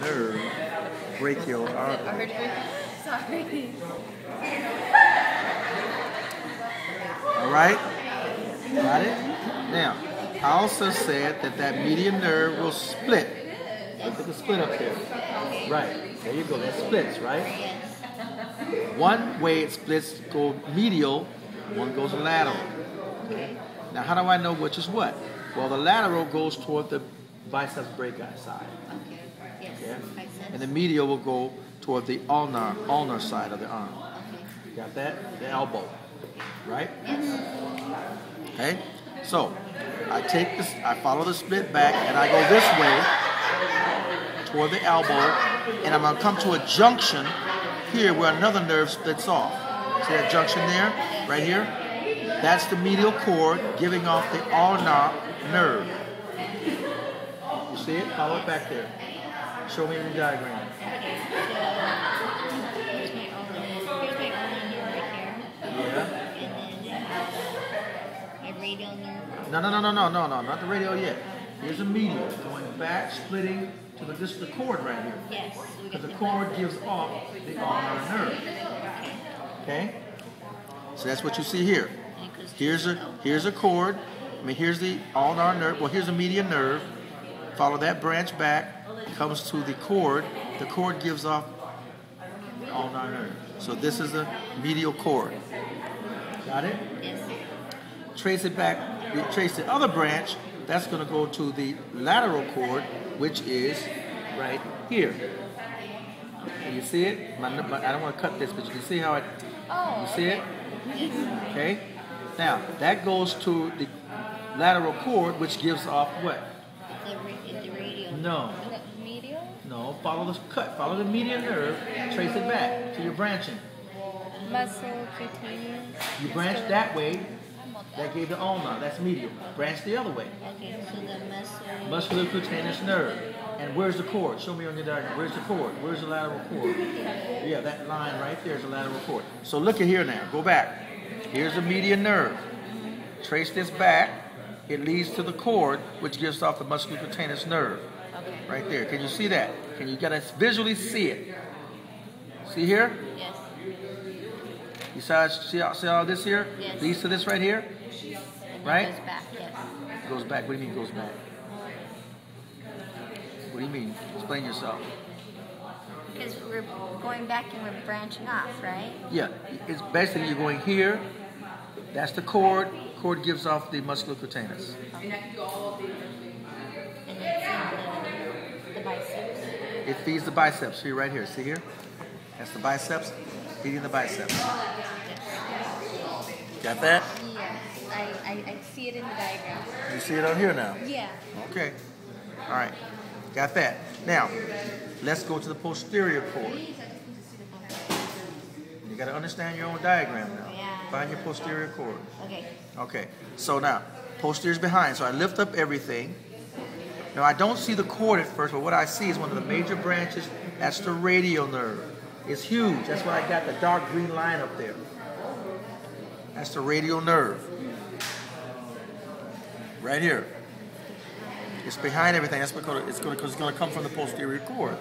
nerve brachial artery. Sorry. All right? Got it? Now, I also said that that median nerve will split. Look at the split up there. Right. There you go. That splits, right? One way it splits goes medial, one goes lateral. Okay. Now, how do I know which is what? Well, the lateral goes toward the biceps brachii side. Okay. Yes. Yeah? And the medial will go toward the ulnar side of the arm. Okay. Got that? The elbow. Right? Yes. Okay? So, I take this, I follow the split back, and I go this way toward the elbow, and I'm going to come to a junction here where another nerve splits off. See that junction there? Right here? That's the medial cord giving off the ulnar nerve. You see it? Follow it back there. Show me in the diagram. Here's my ulnar nerve right here. Yeah. And then my radial nerve. No, not the radial yet. Here's a medial going back, splitting to this is the cord right here. Yes. Because the cord gives off the ulnar nerve. Okay? So that's what you see here. Here's a cord. I mean, here's the ulnar nerve. Well, here's a median nerve. Follow that branch back. Comes to the cord. The cord gives off the ulnar nerve. So this is the medial cord. Got it? Yes. Trace it back. We trace the other branch. That's going to go to the lateral cord, which is right here. Can you see it? I don't want to cut this, but you can see how it. You see it? Okay. Now that goes to the lateral cord, which gives off what? The radial. No. The medial? No. Follow the cut. Follow the median nerve. Trace it back to your branching. Muscle cutaneous. You branch that way. That gave the ulnar. That's medial. Branch the other way. Okay, so the Muscular cutaneous nerve. And where's the cord? Show me on your diagram. Where's the cord? Where's the lateral cord? Yeah, that line right there is the lateral cord. So look at here now. Go back. Here's the median nerve. Trace this back. It leads to the cord, which gives off the muscular cutaneous nerve. Right there. Can you see that? Can you gotta visually see it? See here? Yes. See all this here? Yes. Leads to this right here? Right? Goes back, yes. Goes back. What do you mean goes back? What do you mean? Explain yourself. Because we're going back and we're branching off, right? Yeah. It's basically you're going here. That's the cord. Cord gives off the musculocutaneous. And it's the biceps. It feeds the biceps. Here, right here. See here? That's the biceps. Feeding the biceps. Got that? Yes. I see it in the diagram. You see it on here now? Yeah. Okay. All right. Got that. Now, let's go to the posterior cord. You got to understand your own diagram now. Yeah. Find your posterior cord. Okay. Okay. So now, posterior is behind. So I lift up everything. Now, I don't see the cord at first, but what I see is one of the major branches. That's the radial nerve. It's huge. That's why I got the dark green line up there. That's the radial nerve. Right here. It's behind everything. That's because it's going to come from the posterior cord.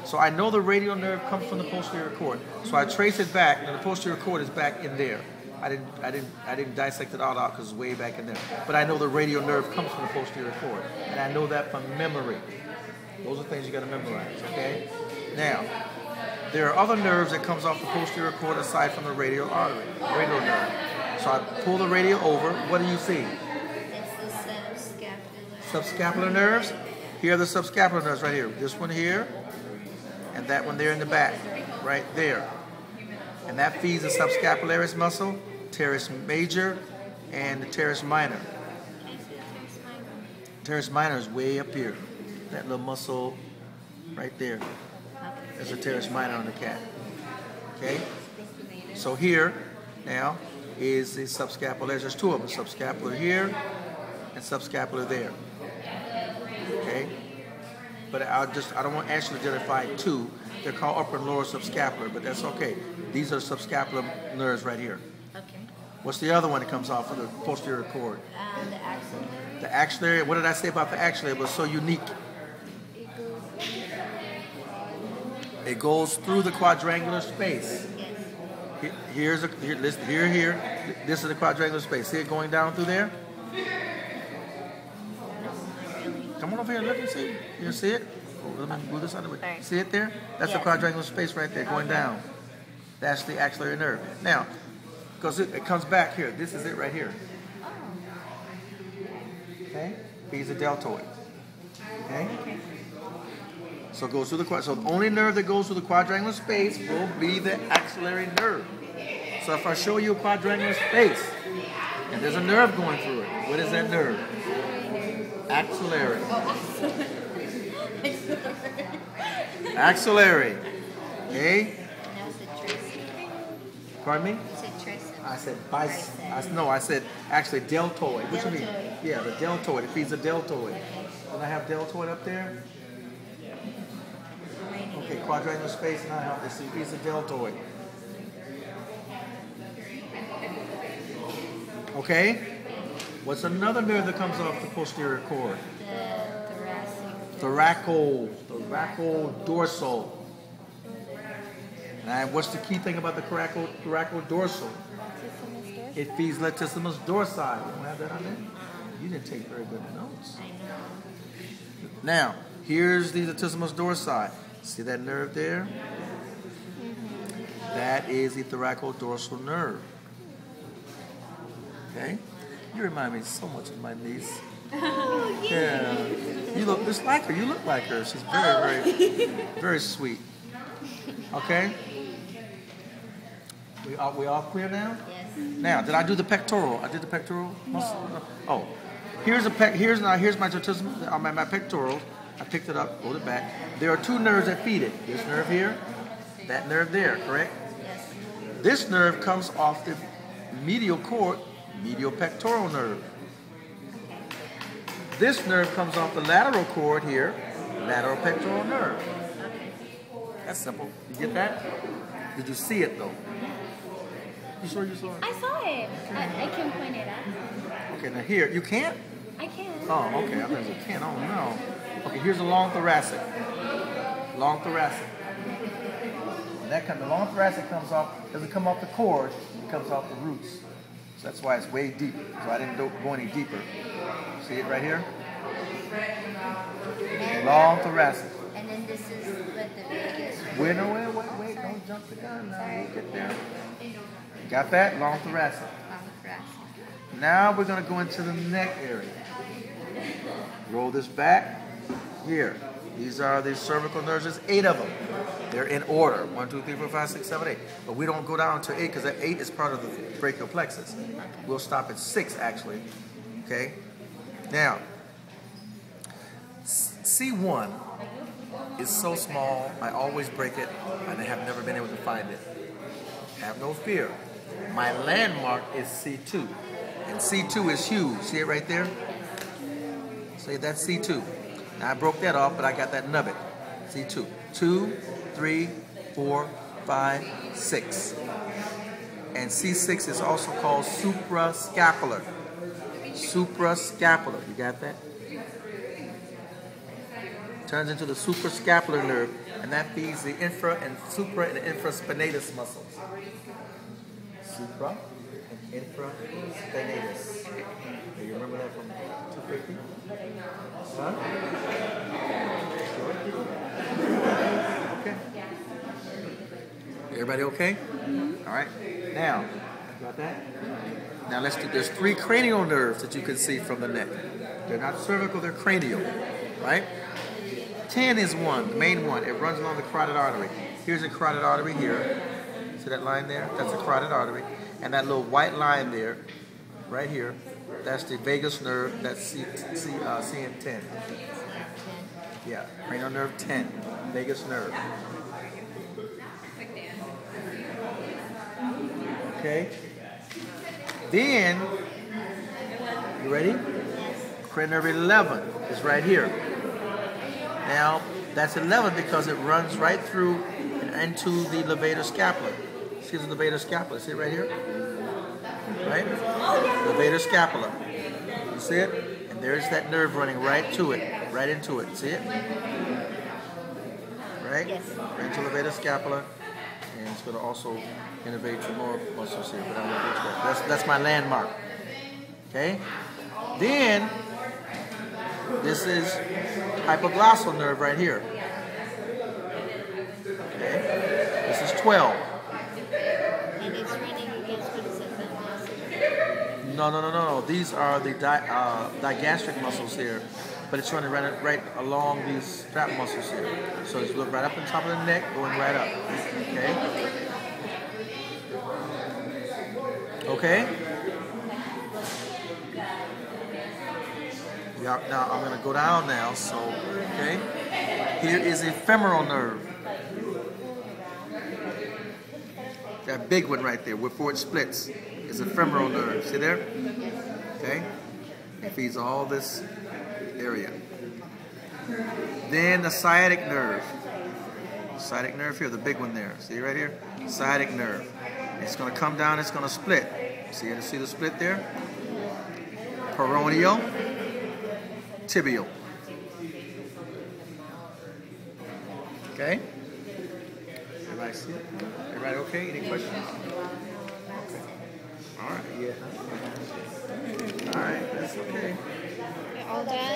So I know the radial nerve comes from the posterior cord. So I trace it back, and the posterior cord is back in there. I didn't dissect it all out because it's way back in there. But I know the radial nerve comes from the posterior cord, and I know that from memory. Those are things you got to memorize. Okay. Now, there are other nerves that comes off the posterior cord aside from the radial artery, radial nerve. So I pull the radial over. What do you see? It's the Subscapular nerves. Here are the subscapular nerves right here. This one here, and that one there in the back, right there. And that feeds the subscapularis muscle, teres major, and the teres minor. Teres minor is way up here. That little muscle right there. There's a teres minor on the cat. Okay? So here, now, is the subscapularis. There's two of them. Subscapular here and subscapular there. Okay? But I don't want to actually identify two. They're called upper and lower subscapular, but that's okay. These are subscapular nerves right here. Okay. What's the other one that comes off of the posterior cord? The axillary. The axillary. What did I say about the axillary? It was so unique. It goes It goes through the quadrangular space. Yes. Here. This is the quadrangular space. See it going down through there? Come on over here and look and see. You see it? Oh, let me move this out of the way. Sorry. See it there? That's the Yes. quadrangular space right there going down. That's the axillary nerve. Now, because it comes back here. This is it right here. Okay? He's a deltoid. Okay? So it goes through so the only nerve that goes through the quadrangular space will be the axillary nerve. So if I show you a quadrangular space, and there's a nerve going through it, what is that nerve? Axillary. Axillary. Okay? Now it's a tricep. Pardon me? You said tricep. I said I said actually deltoid. What you mean? Deltoid. Yeah, the deltoid. It feeds the deltoid. Don't I have deltoid up there? Okay, quadrangular space, and I have this. It feeds the deltoid. Okay? What's another nerve that comes off the posterior cord? The thoracic. Thoracodorsal. And what's the key thing about the thoracodorsal? It feeds latissimus dorsi. You don't have that on there? You didn't take very good notes. I know. Now, here's the latissimus dorsi. See that nerve there? That is the thoracodorsal nerve. Okay? You remind me so much of my niece. Oh, Yeah. You look just like her. You look like her. She's very, very sweet. Okay? We all clear now? Yes. Now, did I do the pectoral? I did the pectoral muscle? No. Oh. Here's my latissimus, my pectoral. I picked it up, rolled it back. There are two nerves that feed it. This nerve here, that nerve there, correct? Yes. This nerve comes off the medial cord, medial pectoral nerve. This nerve comes off the lateral cord here, lateral pectoral nerve. That's simple. You get that? Did you see it though? You sure you saw it? I saw it. I can point it out. Okay, now here, you can't? I can. Oh, okay, I think you can. Oh no. Okay, here's the long thoracic. Long thoracic. And the long thoracic doesn't come off the cord, it comes off the roots. So that's why it's way deep. So I didn't go any deeper. See it right here? And, Long thoracic. And then this is what the vagus. Wait, don't jump the gun now. We'll get there. Got that? Long thoracic. Long thoracic. Now we're going to go into the neck area. Roll this back. Here. These are the cervical nerves. There's 8 of them. They're in order. 1, 2, 3, 4, 5, 6, 7, 8. But we don't go down to 8 because that 8 is part of the brachial plexus. We'll stop at 6 actually. Okay? Now, C1 is so small, I always break it, and I have never been able to find it. Have no fear. My landmark is C2. And C2 is huge. See it right there? Say that's C2. Now I broke that off, but I got that nubbin. C2. 2, 3, 4, 5, 6. And C6 is also called suprascapular. Suprascapular. You got that? Turns into the suprascapular nerve, and that feeds the infra and infraspinatus muscles. Supra and infraspinatus. Do you remember that from 250? Huh? Okay. Everybody okay? All right. Now, got that? Now let's do. There's 3 cranial nerves that you can see from the neck. They're not cervical. They're cranial. Right? 10 is one, the main one. It runs along the carotid artery. Here's a carotid artery here. See that line there? That's a carotid artery. And that little white line there, right here, that's the vagus nerve. That's CN10. Yeah, cranial nerve 10, vagus nerve. Okay. Then, you ready? Cranial nerve 11 is right here. Now, that's 11 because it runs right through and into the levator scapula. See the levator scapula? See it right here? Right? Levator scapula. You see it? And there's that nerve running right to it, right into it. See it? right? Yes. Branch elevator scapula, and it's going to also innervate some more muscles here. But I'm going to get to that. That's my landmark. Okay. Then this is hypoglossal nerve right here. Okay. This is 12. And it's reading against what is it? No. These are the digastric muscles here, but it's running right along these strap muscles here. So it's right up on top of the neck, going right up. Okay. Okay. Yeah. Now I'm going to go down now. So okay. Here is a femoral nerve. That big one right there, before it splits, is a femoral nerve. See there? Okay? It feeds all this area. Then the sciatic nerve. Sciatic nerve here, the big one there. See right here? Sciatic nerve. It's going to come down, it's going to split. See the split there? Peroneal, tibial. Okay? Everybody see it? Everybody okay? Any questions? Okay. All right, yeah. All right, that's okay. All done?